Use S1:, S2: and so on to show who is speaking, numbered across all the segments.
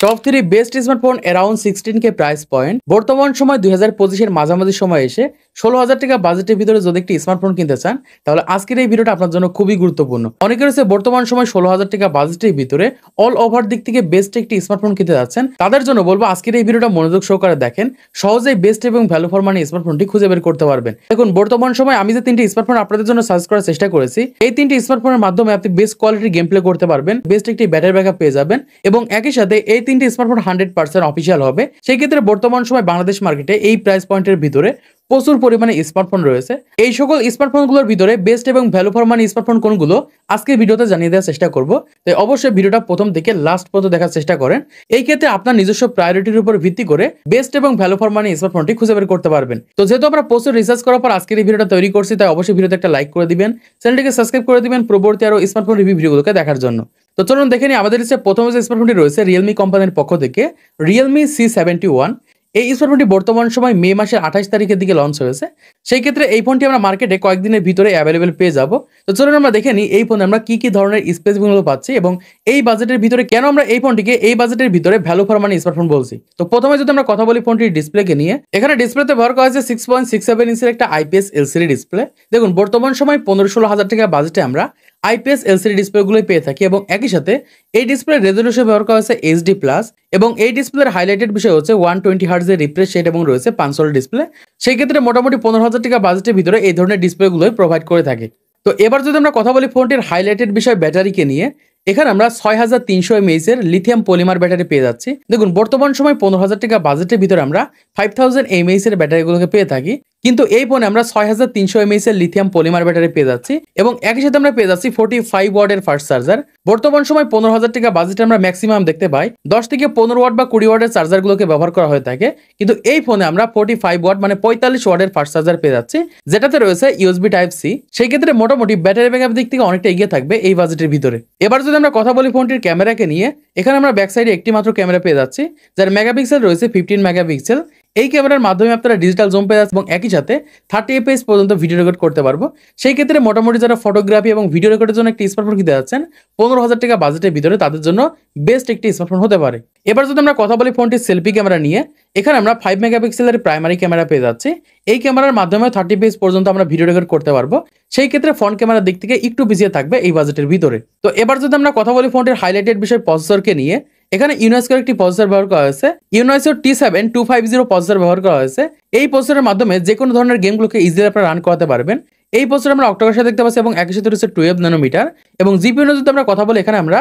S1: Top 3 best smartphone around 16K price point. বর্তমান সময় 2025 এর মাঝামাঝি সময় এসে 16,000 টাকা বাজেটের ভিতরে যদি একটি স্মার্টফোন কিনতে চান তাহলে আজকের এই ভিডিওটা আপনার জন্য খুবই গুরুত্বপূর্ণ। অনেকের কাছে বর্তমান সময় 16,000 টাকা বাজেটের ভিতরে অল ওভার দিক থেকে বেস্ট একটি স্মার্টফোন কিনতে যাচ্ছেন, তাদের জন্য বলবো আজকের এই ভিডিওটা মনোযোগ সহকারে দেখেন, সহজেই বেস্ট এবং ভ্যালু ফর মানি স্মার্টফোনটি খুঁজে বের করতে পারবেন। দেখুন, বর্তমান সময় আমি যে 3টি স্মার্টফোন আপনাদের জন্য সার্চ করার চেষ্টা করেছি, এই 3টি স্মার্টফোনের মাধ্যমে আপনি বেস্ট কোয়ালিটির গেম প্লে করতে পারবেন, বেস্ট একটি ব্যাটারি ব্যাকআপ পেয়ে যাবেন এবং একই সাথে এই 3টি স্মার্টফোন 100% অফিসিয়াল হবে। সেই ক্ষেত্রে বর্তমান সময় বাংলাদেশ মার্কেটে এই প্রাইস পয়েন্টের ভিতরে প্রচুর পরিমাণে স্মার্টফোন রয়েছে। এই সকল স্মার্টফোনগুলোর ভিতরে বেস্ট এবং ভ্যালু ফর মানি স্মার্টফোন কোনগুলো আজকে ভিডিওতে জানিয়ে দেওয়ার চেষ্টা করব। তাই অবশ্যই ভিডিওটা প্রথম থেকে লাস্ট পর্যন্ত দেখার চেষ্টা করেন। এই ক্ষেত্রে আপনার নিজস্ব প্রায়োরিটির উপর ভিত্তি করে বেস্ট এবং ভ্যালু ফর মানি স্মার্টফোনটি খুঁজে বের করতে পারবেন। তো যেহেতু আমরা প্রচুর রিসার্চ করার পর আজকের এই ভিডিওটা তৈরি করছি, তাই অবশ্যই ভিডিওতে একটা লাইক করে দিবেন, চ্যানেলটিকে সাবস্ক্রাইব করে দিবেন পরবর্তী আরো স্মার্টফোন রিভিউ ভিডিওগুলোকে দেখার জন্য। তো চলুন দেখে নিই। আমাদের কাছে প্রথম যে স্মার্টফোনটি রয়েছে রিয়েলমি কোম্পানির পক্ষ থেকে রিয়েলমি C71। এই স্মার্টফোনটি বর্তমান সময় মে মাসের 28 তারিখের দিকে লঞ্চ হয়েছে। সেই ক্ষেত্রে এই ফোনটি আমরা মার্কেটে কয়েকদিনের ভিতরে অ্যাভেলেবেল পেয়ে যাব। তো চলুন আমরা দেখে নিই এই ফোনে আমরা কি কি ধরনের স্পেসিফিকগুলো পাচ্ছি এবং এই বাজেটের ভিতরে কেন আমরা এই ফোনটিকে এই বাজেটের ভিতরে ভ্যালু ফর মানি স্মার্টফোন বলছি। তো প্রথমে যদি আমরা কথা বলি ফোনটির ডিসপ্লেকে নিয়ে, এখানে ডিসপ্লেতে ব্যবহার করা হয়েছে 6.67 ইঞ্চের একটা IPS LCD ডিসপ্লে। দেখুন, বর্তমান সময় 15-16 হাজার টাকা বাজেটে আমরা IPS LCD ডিসপ্লেগুলোই পেয়ে থাকি এবং একই সাথে এই ডিসপ্লের রেজলিউশন ব্যবহার করা হয়েছে HD+ এবং এই ডিসপ্লের হাইলাইটেড বিষয় হচ্ছে 120 হার্টজ এর রিফ্রেশ রেট এবং রয়েছে 5 ডিসপ্লে। সেই ক্ষেত্রে মোটামুটি 15,000 টাকা বাজেটের ভিতরে এই ধরনের ডিসপ্লেগুলোই প্রোভাইড করে থাকে। তো এবার যদি আমরা কথা বলি ফোনটির হাইলাইটেড বিষয় ব্যাটারিকে নিয়ে, এখানে আমরা 6300 mAh এর লিথিয়াম পলিমার ব্যাটারি পেয়ে যাচ্ছি। দেখুন, বর্তমান সময় 15,000 টাকা বাজেটের ভিতরে আমরা 5000 mAh এর ব্যাটারিগুলোকে পেয়ে থাকি, কিন্তু এই ফোনে আমরা 6300 mAh এর লিথিয়াম পলিমার ব্যাটারি পেয়ে যাচ্ছি এবং একই সাথে আমরা পেয়ে যাচ্ছি 45 ওয়াটের ফাস্ট চার্জার। বর্তমান সময় 15,000 টাকা বাজেটে আমরা ম্যাক্সিমাম দেখতে পাই 10 থেকে 15 ওয়াট বা 20 ওয়াটের চার্জারগুলোকে ব্যবহার করা হয়ে থাকে, কিন্তু এই ফোনে আমরা 45 ওয়াট মানে 45 ওয়াটের ফাস্ট চার্জার পেয়ে যাচ্ছি, যেটাতে রয়েছে USB Type-C। সেই ক্ষেত্রে মোটামুটি ব্যাটারি ব্যাকআপ দিক থেকে অনেকটা এগিয়ে থাকবে এই বাজেটের ভিতরে। এবার যদি আমরা কথা বলি ফোনটির ক্যামেরাকে নিয়ে, এখানে আমরা ব্যাক সাইডে একটি মাত্র ক্যামেরা পেয়ে যাচ্ছি, যার মেগাপিক্সেল রয়েছে 15 মেগাপিক্সেল। এই ক্যামেরার মাধ্যমে আপনারা ডিজিটাল জুম পেয়ে যাচ্ছে এবং একই সাথে 30 fps পর্যন্ত ভিডিও রেকর্ড করতে পারবো। সেই ক্ষেত্রে মোটামুটি যারা ফটোগ্রাফি এবং ভিডিও রেকর্ডের জন্য একটি স্মার্টফোন কিনতে যাচ্ছেন 15,000 টাকা বাজেটের ভিতরে, তাদের জন্য বেস্ট একটি স্মার্টফোন হতে পারে। এবার যদি আমরা কথা বলি ফোনটির সেলফি ক্যামেরা নিয়ে, এখানে আমরা 5 মেগাপিক্সেলের প্রাইমারি ক্যামেরা পেয়ে যাচ্ছি। এই ক্যামেরার মাধ্যমে 30 fps পর্যন্ত আমরা ভিডিও রেকর্ড করতে পারবো। সেই ক্ষেত্রে ফ্রন্ট ক্যামেরার দিক থেকে একটু পিছিয়ে থাকবে এই বাজেটের ভিতরে। তো এবার যদি আমরা কথা বলি ফোনটির হাইলাইটেড বিষয় প্রসেসরকে নিয়ে, এখানে ইউনেস্কোর একটি প্রসেসর ব্যবহার করা হয়েছে, ইউনেস্কো T7250 প্রসেসর ব্যবহার করা হয়েছে। এই প্রসেসরের মাধ্যমে যে কোনো ধরনের গেমগুলোকে ইজিলি আপনারা রান করাতে পারবেন। এই প্রসেসর আমরা অক্টোকর সাথে দেখতে পাচ্ছি এবং একই সাথে রয়েছে 12 ন্যানোমিটার এবং জিপিইউ যদি আমরা কথা বলি, এখানে আমরা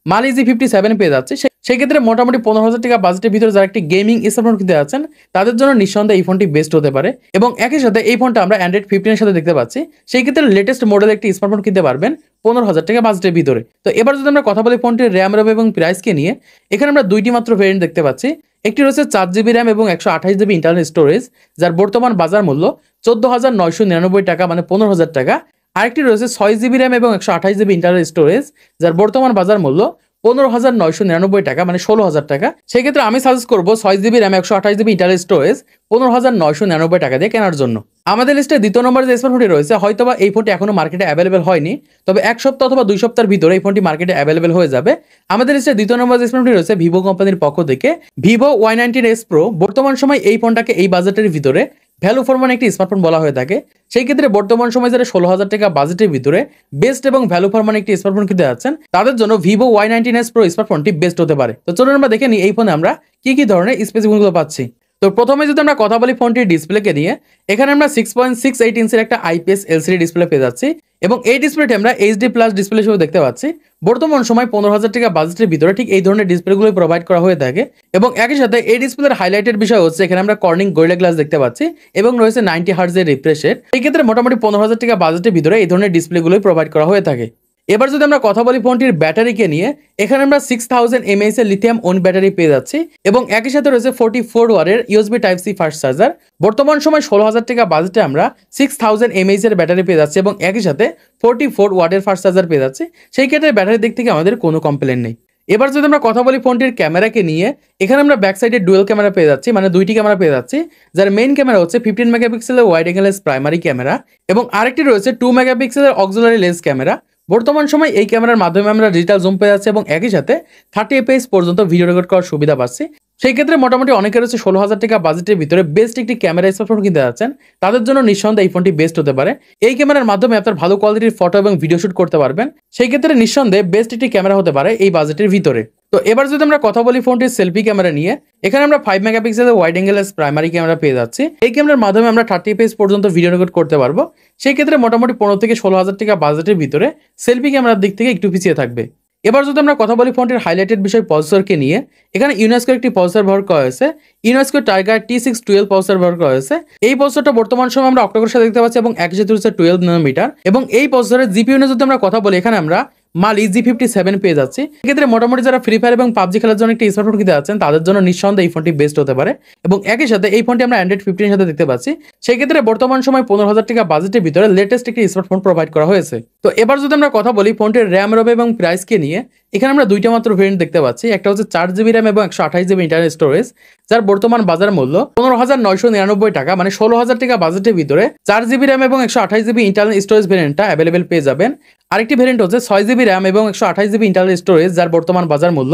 S1: Mali G57 পেয়ে যাচ্ছি। সেই ক্ষেত্রে মোটামুটি 15,000 টাকা বাজেটের ভিতরে যারা একটি গেমিং স্মার্টফোন কিনতে যাচ্ছেন তাদের জন্য নিঃসন্দেহে এই ফোনটি বেস্ট হতে পারে এবং একই সাথে এই ফোনটা আমরা Android 15 এর সাথে দেখতে পাচ্ছি। সেই ক্ষেত্রে লেটেস্ট মডেলের একটি স্মার্টফোন কিনতে পারবেন 15,000 টাকা বাজেটের ভিতরে। তো এবার যদি আমরা কথা বলি ফোনটির র্যাম রোম এবং প্রাইসকে নিয়ে, এখানে আমরা দুইটি মাত্র ভেরিয়েন্ট দেখতে পাচ্ছি। একটি রয়েছে 4GB র্যাম এবং 128GB ইন্টারনাল স্টোরেজ, যার বর্তমান বাজার মূল্য 14,999 টাকা মানে 15,000 টাকা। আরেকটি রয়েছে 6GB র্যাম এবং 128GB ইন্টারনাল স্টোরেজ, যার বর্তমান বাজার মূল্য 15,999 টাকা মানে 16,000 টাকা। সেই ক্ষেত্রে আমি সাজেস্ট করবো 6GB RAM 128GB internal storage 15,999 টাকা দিয়ে কেনার জন্য। আমাদের লিস্টে দ্বিতীয় নম্বরে যে স্মার্টফোনটি রয়েছে, হয়তোবা এই ফোনটি এখনো মার্কেটে অ্যাভেলেবেল হয়নি, তবে 1 সপ্তাহ অথবা 2 সপ্তাহের ভিতরে এই ফোনটি মার্কেটে অ্যাভেলেবেল হয়ে যাবে। আমাদের লিস্টে দ্বিতীয় নম্বরে যে স্মার্টফোনটি রয়েছে ভিভো কোম্পানির পক্ষ থেকে Vivo Y19s Pro। বর্তমান সময় এই ফোনটাকে এই বাজেটের ভিতরে ভ্যালু ফর মানি একটি স্মার্টফোন বলা হয়ে থাকে। সেই ক্ষেত্রে বর্তমান সময় যারা 16,000 টাকা বাজেটের ভিতরে বেস্ট এবং ভ্যালু ফর মানি একটি স্মার্টফোন কিনতে যাচ্ছেন, তাদের জন্য Vivo Y19s Pro স্মার্টফোনটি বেস্ট হতে পারে। তো চলুন আমরা দেখে নিই এই ফোনে আমরা কি কি ধরনের স্পেসিফিকগুলো পাচ্ছি। তো প্রথমে যদি আমরা কথা বলি ফোনটির ডিসপ্লেকে নিয়ে, এখানে আমরা 6.68 ইঞ্চের একটা IPS LCD ডিসপ্লে পেয়ে যাচ্ছি এবং এই ডিসপ্লেটি আমরা HD+ ডিসপ্লে হিসেবে দেখতে পাচ্ছি। বর্তমান সময় 15,000 টাকা বাজেটের ভিতরে ঠিক এই ধরনের ডিসপ্লেগুলোই প্রোভাইড করা হয়ে থাকে এবং একই সাথে এই ডিসপ্লের হাইলাইটেড বিষয় হচ্ছে এখানে আমরা কর্নিং গরিলা গ্লাস দেখতে পাচ্ছি এবং রয়েছে 90 হার্টজ এর রিফ্রেশ রেট। এই ক্ষেত্রে মোটামুটি 15,000 টাকা বাজেটের ভিতরে এই ধরনের ডিসপ্লেগুলোই প্রোভাইড করা হয়ে থাকে। এবার যদি আমরা কথা বলি ফোনটির ব্যাটারিকে নিয়ে, এখানে আমরা 6000 mAh এর লিথিয়াম ওন ব্যাটারি পেয়ে যাচ্ছি এবং একই সাথে রয়েছে 44 ওয়াটের USB Type-C ফাস্ট চার্জার। বর্তমান সময় 16,000 টাকা বাজেটে আমরা 6000 mAh এর ব্যাটারি পেয়ে যাচ্ছি এবং একই সাথে 44 ওয়াটের ফাস্ট চার্জার পেয়ে যাচ্ছি। সেই ক্ষেত্রে ব্যাটারির দিক থেকে আমাদের কোনো কমপ্লেন নেই। এবার যদি আমরা কথা বলি ফোনটির ক্যামেরাকে নিয়ে, এখানে আমরা ব্যাক সাইডে ডুয়াল ক্যামেরা পেয়ে যাচ্ছি, মানে দুইটি ক্যামেরা পেয়ে যাচ্ছি, যার মেইন ক্যামেরা হচ্ছে 15 মেগাপিক্সেলের ওয়াইড অ্যাঙ্গেল প্রাইমারি ক্যামেরা এবং আরেকটি রয়েছে 2 মেগাপিক্সেলের অক্সিলারি লেন্স ক্যামেরা। বর্তমান সময় এই ক্যামেরার মাধ্যমে আমরা ডিজিটাল জুম পেয়ে যাচ্ছি এবং একই সাথে 30 fps পর্যন্ত ভিডিও রেকর্ড করার সুবিধা পাচ্ছি। সেই ক্ষেত্রে মোটামুটি অনেকের হচ্ছে 16,000 টাকা বাজেটের ভিতরে বেস্ট একটি ক্যামেরা স্মার্টফোন কিনতে যাচ্ছেন, তাদের জন্য নিঃসন্দেহে এই ফোনটি বেস্ট হতে পারে। এই ক্যামেরার মাধ্যমে আপনার ভালো কোয়ালিটির ফটো এবং ভিডিও শুট করতে পারবেন, সেই ক্ষেত্রে নিঃসন্দেহে বেস্ট একটি ক্যামেরা হতে পারে এই বাজেটের ভিতরে। তো এবার যদি আমরা কথা বলি ফোনটির সেলফি ক্যামেরা নিয়ে, এখানে আমরা 5 মেগাপিক্সেলের ওয়াইড অ্যাঙ্গেলের প্রাইমারি ক্যামেরা পেয়ে যাচ্ছি। এই ক্যামেরার মাধ্যমে আমরা 30 fps পর্যন্ত ভিডিও রেকর্ড করতে পারবো। সেই ক্ষেত্রে মোটামুটি 15 থেকে 16,000 টাকা বাজেটের ভিতরে সেলফি ক্যামেরার দিক থেকে একটু পিছিয়ে থাকবে। এবার যদি আমরা কথা বলি ফোনটির হাইলাইটেড বিষয় প্রসেসরকে নিয়ে, এখানে ইউনেস্কোর একটি প্রসেসর ব্যবহার করা হয়েছে, ইউনেস্কো টাইগার T612 প্রসেসর ব্যবহার করা হয়েছে। এই প্রসেসরটা বর্তমান সময় আমরা অক্টোকোরের সাথে দেখতে পাচ্ছি এবং একই সাথে হচ্ছে 12 ন্যানোমিটার। এবং এই প্রসেসরের জিপিইউ নিয়ে যদি আমরা কথা বলি, এখানে আমরা মালি G57 পেয়ে যাচ্ছি। এক্ষেত্রে মোটামুটি যারা ফ্রি ফায়ার এবং পাবজি খেলার জন্য একটি স্মার্টফোন কিনতে যাচ্ছেন, তাদের জন্য নিঃসন্দেহে এই ফোনটি বেস্ট হতে পারে। এবং একই সাথে এই ফোনটি আমরা Android 15 এর সাথে দেখতে পাচ্ছি। সেই ক্ষেত্রে বর্তমান সময় 15,000 টাকা বাজেটের ভিতরে লেটেস্ট একটি স্মার্টফোন প্রোভাইড করা হয়েছে। তো এবার যদি আমরা কথা বলি ফোনটির র্যাম, রম এবং প্রাইসকে নিয়ে, এখানে আমরা দুইটা মাত্র ভেরিয়েন্ট দেখতে পাচ্ছি। একটা হচ্ছে 4GB র্যাম এবং 128GB ইন্টারনাল স্টোরেজ, যার বর্তমান বাজার মূল্য 15,999 টাকা, মানে 16,000 টাকা বাজেটের ভিতরে 4GB র্যাম এবং 128GB ইন্টারনাল স্টোরেজ ভেরিয়েন্টটা অ্যাভেলেবেল পেয়ে যাবেন। আরেকটি ভেরিয়েন্ট হচ্ছে 6GB র্যাম এবং 128GB ইন্টারনাল স্টোরেজ, যার বর্তমান বাজার মূল্য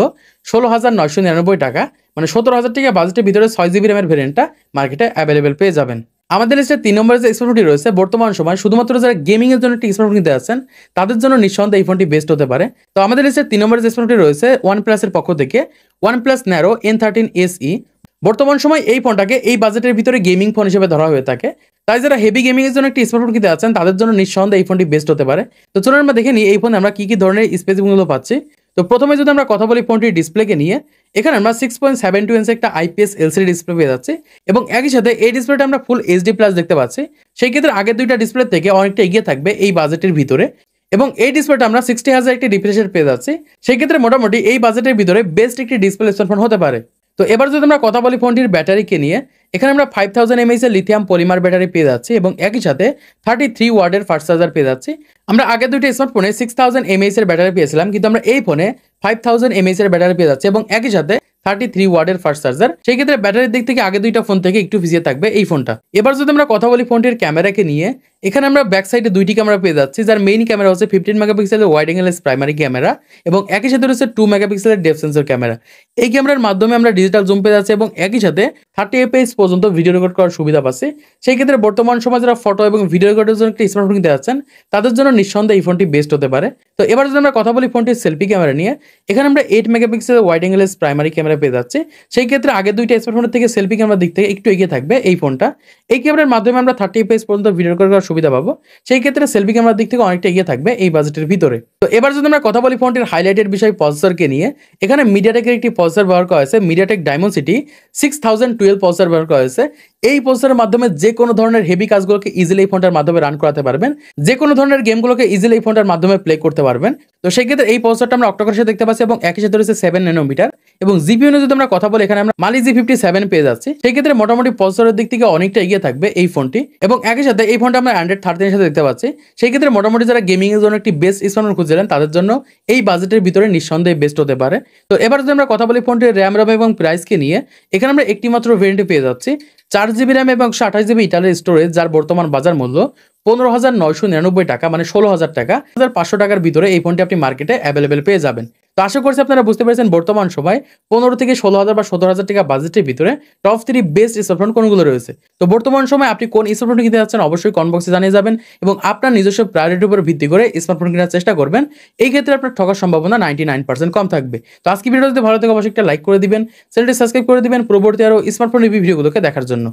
S1: 16,999 টাকা, মানে 17,000 টাকা বাজেটের ভিতরে 6GB র্যামের ভেরিয়েন্টটা মার্কেটে অ্যাভেলেবেল পেয়ে যাবেন। আমাদের লিস্টে 3 নম্বরে যে স্মার্টফোনটি রয়েছে, বর্তমান সময় শুধুমাত্র যারা গেমিং এর জন্য একটি স্মার্টফোন কিনতে যাচ্ছেন, তাদের জন্য নিঃসন্দেহে এই ফোনটি বেস্ট হতে পারে। তো আমাদের লিস্টে 3 নম্বরে যে স্মার্টফোনটি রয়েছে OnePlus এর পক্ষ থেকে OnePlus Nano N13 SE। বর্তমান সময় এই ফোনটাকে এই বাজেটের ভিতরে গেমিং ফোন হিসেবে ধরা হয়ে থাকে, তাই যারা হেভি গেমিং এর জন্য একটি স্মার্টফোন কিনতে যাচ্ছেন, তাদের জন্য নিঃসন্দেহে এই ফোনটি বেস্ট হতে পারে। তো চলুন আমরা দেখে নিই এই ফোনে আমরা কি কি ধরনের স্পেসিফিকগুলো পাচ্ছি। তো প্রথমে যদি আমরা কথা বলি ফোনটির ডিসপ্লেকে নিয়ে, এখানে আমরা 6.72 ইঞ্চি একটা IPS LCD ডিসপ্লে পেয়ে যাচ্ছি এবং একই সাথে এই ডিসপ্লেটা আমরা ফুল HD+ দেখতে পাচ্ছি। সেই ক্ষেত্রে আগের দুইটা ডিসপ্লে থেকে অনেকটা এগিয়ে থাকবে এই বাজেটের ভিতরে। এবং এই ডিসপ্লেটা আমরা 60,000 একটি রিফ্রেশ রেট পেয়ে যাচ্ছি। সেই ক্ষেত্রে মোটামুটি এই বাজেটের ভিতরে বেস্ট একটি ডিসপ্লে স্মার্টফোন হতে পারে। তো এবার যদি আমরা কথা বলি ফোনটির ব্যাটারিকে নিয়ে, এখানে আমরা 5000 mAh এর লিথিয়াম পলিমার ব্যাটারি পেয়ে যাচ্ছি এবং একই সাথে 33 ওয়াটের ফাস্ট চার্জার পেয়ে যাচ্ছি। আমরা আগের দুইটা স্মার্টফোনে 6000 mAh এর ব্যাটারি পেয়েছিলাম, কিন্তু আমরা এই ফোনে 5000 mAh এর ব্যাটারি পেয়ে যাচ্ছি এবং একই সাথে 33 ওয়াটের ফাস্ট চার্জার। সেই ক্ষেত্রে ব্যাটারির দিক থেকে আগে দুইটা ফোন থেকে একটু পিছিয়ে থাকবে এই ফোনটা। এবার যদি আমরা কথা বলি ফোনটির ক্যামেরাকে নিয়ে, এখানে আমরা ব্যাক সাইডে দুইটি ক্যামেরা পেয়ে যাচ্ছি, যার মেইন ক্যামেরা হচ্ছে 15 মেগাপিক্সেলের ওয়াইড অ্যাঙ্গেলের প্রাইমারি ক্যামেরা এবং একই সাথে রয়েছে 2 মেগাপিক্সেলের ডেপথ সেন্সর ক্যামেরা। এই ক্যামেরার মাধ্যমে আমরা ডিজিটাল জুম পেয়ে যাচ্ছি এবং একই সাথে 30 fps পর্যন্ত ভিডিও রেকর্ড করার সুবিধা পাচ্ছি। সেই ক্ষেত্রে বর্তমান সময় যারা ফটো এবং ভিডিও রেকর্ডের জন্য একটি স্মার্টফোন কিনতে যাচ্ছেন, তাদের জন্য নিঃসন্দেহে এই ফোনটি বেস্ট হতে পারে। তো এবার যদি আমরা কথা বলি ফোনটির সেলফি ক্যামেরা নিয়ে, এখানে আমরা 8 মেগাপিক্সেলের ওয়াইড অ্যাঙ্গেলের প্রাইমারি ক্যামেরা পেয়ে যাচ্ছি। সেই ক্ষেত্রে আগের দুইটা স্মার্টফোনের থেকে সেলফি ক্যামেরার দিক থেকে একটু এগিয়ে থাকবে এই ফোনটা। এই ক্যামেরার মাধ্যমে আমরা 30 fps পর্যন্ত ভিডিও রেকর্ড করার সুবিধা পাবো। সেই ক্ষেত্রে সেলফি ক্যামেরার দিক থেকে অনেকটা এগিয়ে থাকবে এই বাজেটের ভিতরে। তো এবার যদি আমরা কথা বলি ফোনটির হাইলাইটেড বিষয় প্রসেসরকে নিয়ে, এখানে মিডিয়াটেকের একটি প্রসেসর ব্যবহার করা হয়েছে, মিডিয়াটেক ডায়মন্ডসিটি 6012 প্রসেসর ব্যবহার করা হয়েছে। এই প্রসেসরের মাধ্যমে যে কোনো ধরনের হেভি কাজগুলোকে ইজিলি এই ফোনটার মাধ্যমে রান করাতে পারবেন, যে কোনো ধরনের গেমগুলোকে ইজিলি এই ফোনটার মাধ্যমে প্লে করতে পারবেন। তো সেই ক্ষেত্রে এই প্রসেসরটা আমরা অক্টোকোরের সাথে দেখতে পাচ্ছি এবং একই সাথে রয়েছে 7 ন্যানোমিটার। এবং জিপিইউ নিয়ে যদি আমরা কথা বলি, এখানে আমরা মালি G57 পেয়ে যাচ্ছি। সেই ক্ষেত্রে মোটামুটি প্রসেসরের দিক থেকে অনেকটা এগিয়ে থাকবে এই ফোনটি এবং একই সাথে এই ফোনটা আমরা Android 13 এর সাথে দেখতে পাচ্ছি। সেই ক্ষেত্রে মোটামুটি যারা গেমিং এর জন্য একটি বেস্ট স্মার্টফোন খুঁজছিলেন, তাদের জন্য এই বাজেটের ভিতরে নিঃসন্দেহে বেস্ট হতে পারে। তো এবার যদি আমরা কথা বলি ফোনটির র্যাম, রম এবং প্রাইসকে নিয়ে, এখানে আমরা একটি মাত্র ভেরিয়েন্ট পেয়ে যাচ্ছি, 4GB র্যাম এবং 128GB ইন্টারনাল স্টোরেজ, যার বর্তমান বাজার মূল্য 15,999 টাকা, মানে 16,000 টাকা, 1500 টাকার ভিতরে এই ফোনটি আপনি মার্কেটে অ্যাভেলেবেল পেয়ে যাবেন। তো আশা করছি আপনারা বুঝতে পেরেছেন বর্তমান সময় 15 থেকে 16,000 বা 17,000 টাকা বাজেটের ভিতরে টপ 3 বেস্ট স্মার্টফোন কোনগুলো রয়েছে। তো বর্তমান সময় আপনি কোন স্মার্টফোন কিনতে যাচ্ছেন অবশ্যই কমেন্ট বক্সে জানিয়ে যাবেন এবং আপনার নিজস্ব প্রায়োরিটির উপর ভিত্তি করে স্মার্টফোন কেনার চেষ্টা করবেন। এই ক্ষেত্রে আপনার ঠকার সম্ভাবনা 99% কম থাকবে। তো আজকে ভিডিওতে ভালো থেকে অবশ্যই একটা লাইক করে দিবেন, চ্যানেলটি সাবস্ক্রাইব করে দিবেন পরবর্তী আরো স্মার্টফোন রিভিউ ভিডিওগুলোকে দেখার জন্য।